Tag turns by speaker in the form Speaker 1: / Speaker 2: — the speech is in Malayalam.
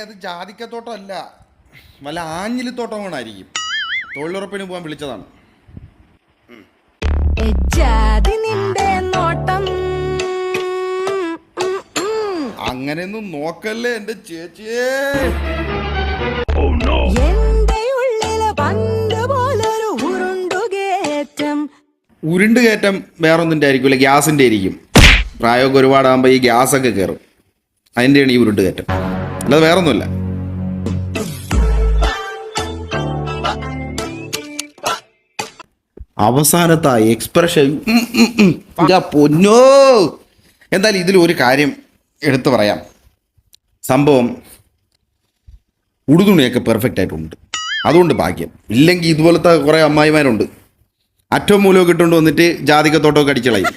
Speaker 1: അത് ജാതിക്കത്തോട്ടം അല്ല, വല്ല ആഞ്ഞിലിത്തോട്ടം കൊണ്ടായിരിക്കും. തൊഴിലുറപ്പിന് പോകാൻ വിളിച്ചതാണ്. അങ്ങനെയൊന്നും നോക്കല്ലേ എന്റെ ചേച്ചിയേ. ഉരുണ്ട് കയറ്റം വേറൊന്നിൻ്റെ ആയിരിക്കില്ല, ഗ്യാസിൻ്റെ ആയിരിക്കും. പ്രായമൊക്കെ ഒരുപാടാകുമ്പോൾ ഈ ഗ്യാസൊക്കെ കയറും, അതിൻ്റെയാണ് ഈ ഉരുണ്ട് കയറ്റം, അല്ലാതെ വേറൊന്നുമില്ല. അവസാനത്തെ എക്സ്പ്രഷൻ പൊന്നോ. എന്തായാലും ഇതിൽ ഒരു കാര്യം എടുത്തു പറയാം. സംഭവം ഉടുതുണിയൊക്കെ പെർഫെക്റ്റ് ആയിട്ടുണ്ട്, അതുകൊണ്ട് ഭാഗ്യം. ഇല്ലെങ്കിൽ ഇതുപോലത്തെ കുറേ അമ്മായിമാരുണ്ട്, അറ്റവും മൂലമൊക്കെ ഇട്ടുകൊണ്ട് വന്നിട്ട് ജാതിക്കത്തോട്ടമൊക്കെ അടിച്ചളയും.